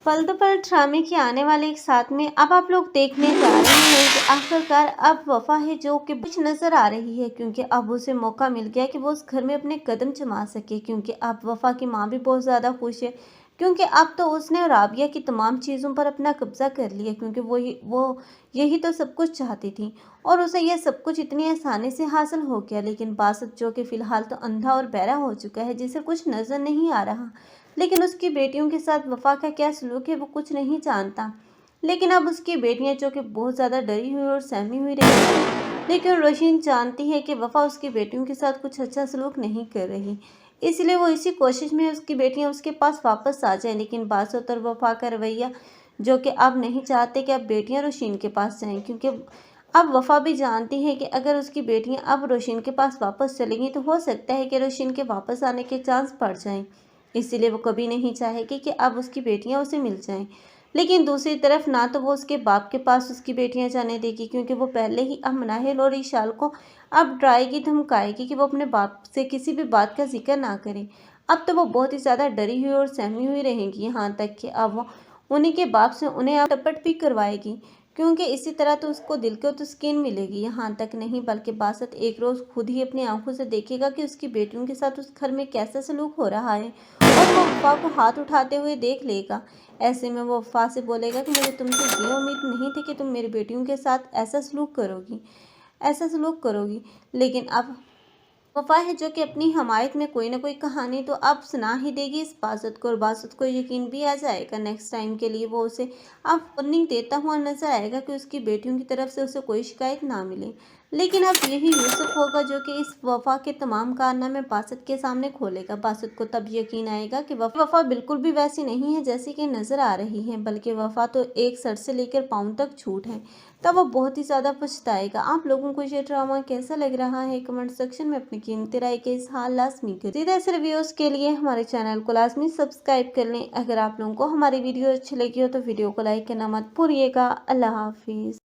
पल दो पल ड्रामे के आने वाले एक साथ में अब आप लोग देखने जा रहे हैं कि आखिरकार अब वफा है जो कि कुछ नजर आ रही है, क्योंकि अब उसे मौका मिल गया कि वो उस घर में अपने कदम जमा सके। क्योंकि अब वफा की माँ भी बहुत ज़्यादा खुश है, क्योंकि अब तो उसने राबिया की तमाम चीज़ों पर अपना कब्जा कर लिया, क्योंकि वो यही तो सब कुछ चाहती थी और उसे यह सब कुछ इतनी आसानी से हासिल हो गया। लेकिन बासत जो कि फ़िलहाल तो अंधा और बहरा हो चुका है, जिसे कुछ नज़र नहीं आ रहा, लेकिन उसकी बेटियों के साथ वफा का क्या सलूक है वो कुछ नहीं जानता। लेकिन अब उसकी बेटियां जो कि बहुत ज़्यादा डरी हुई और सहमी हुई रही हैं, लेकिन रोशिन जानती है कि वफा उसकी बेटियों के साथ कुछ अच्छा सलूक नहीं कर रही, इसलिए वो इसी कोशिश में उसकी बेटियां उसके पास वापस आ जाएं। लेकिन बासत और वफा का रवैया जो कि अब नहीं चाहते कि अब बेटियां रोशिन के पास जाएं, क्योंकि अब वफा भी जानती है कि अगर उसकी बेटियां अब रोशिन के पास वापस चलेंगी तो हो सकता है कि रोशिन के वापस आने के चांस बढ़ जाएं। इसीलिए वो कभी नहीं चाहेगी कि अब उसकी बेटियां उसे मिल जाएं। लेकिन दूसरी तरफ ना तो वो उसके बाप के पास उसकी बेटियां जाने देगी, क्योंकि वो पहले ही अब मनाहिल और ईशाल को अब डराएगी धमकाएगी कि वो अपने बाप से किसी भी बात का जिक्र ना करे। अब तो वो बहुत ही ज़्यादा डरी हुई और सहमी हुई रहेंगी, यहाँ तक कि अब वो उन्हीं के बाप से उन्हें अब टपट भी करवाएगी, क्योंकि इसी तरह तो उसको दिल को तस्कीन मिलेगी। यहाँ तक नहीं बल्कि बासत एक रोज़ खुद ही अपनी आंखों से देखेगा कि उसकी बेटियों के साथ उस घर में कैसा सलूक हो रहा है, और वो वफा को हाथ उठाते हुए देख लेगा। ऐसे में वो वफा से बोलेगा कि मुझे तुमसे ये उम्मीद नहीं थी कि तुम मेरी बेटियों के साथ ऐसा सलूक करोगी। लेकिन अब वफा है जो कि अपनी हमायत में कोई ना कोई कहानी तो अब सुना ही देगी इस बासत को, और बासत को यकीन भी आ जाएगा। नेक्स्ट टाइम के लिए वो उसे अब वार्निंग देता हुआ नजर आएगा कि उसकी बेटियों की तरफ से उसे कोई शिकायत ना मिले। लेकिन अब यही यूसुफ होगा जो कि इस वफा के तमाम कारनामे बासत के सामने खोलेगा। बासत को तब यकीन आएगा कि वफा बिल्कुल भी वैसी नहीं है जैसी कि नजर आ रही है, बल्कि वफा तो एक सर से लेकर पाँव तक झूठ है। तब वो बहुत ही ज़्यादा पछताएगा। आप लोगों को ये ड्रामा कैसा लग रहा है कमेंट सेक्शन में अपनी कीमती राय के इज़हार लाजमी करें। सीधे ऐसे रिव्यूज़ के लिए हमारे चैनल को लाजमी सब्सक्राइब कर लें। अगर आप लोगों को हमारी वीडियो अच्छी लगी हो तो वीडियो को लाइक करना मत भूलिएगा। अल्लाह हाफिज़।